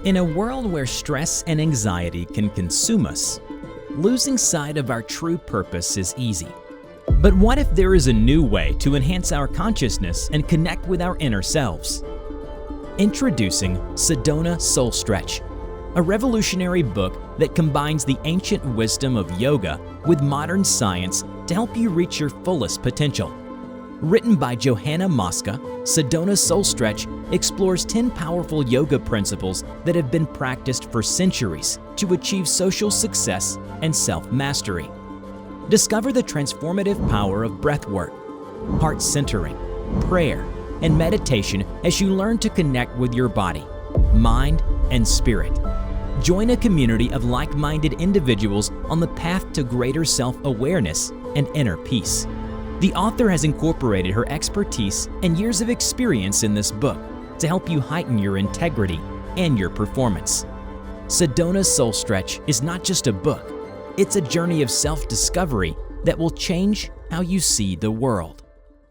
In a world where stress and anxiety can consume us, losing sight of our true purpose is easy. But what if there is a new way to enhance our consciousness and connect with our inner selves? Introducing Sedona Soul Stretch, a revolutionary book that combines the ancient wisdom of yoga with modern science to help you reach your fullest potential. Written by Johanna Mosca, Sedona Soul Stretch explores 10 powerful yoga principles that have been practiced for centuries to achieve social success and self-mastery. Discover the transformative power of breathwork, heart centering, prayer, and meditation as you learn to connect with your body, mind, and spirit. Join a community of like-minded individuals on the path to greater self-awareness and inner peace. The author has incorporated her expertise and years of experience in this book to help you heighten your integrity and your performance. Sedona Soul Stretch is not just a book, it's a journey of self-discovery that will change how you see the world.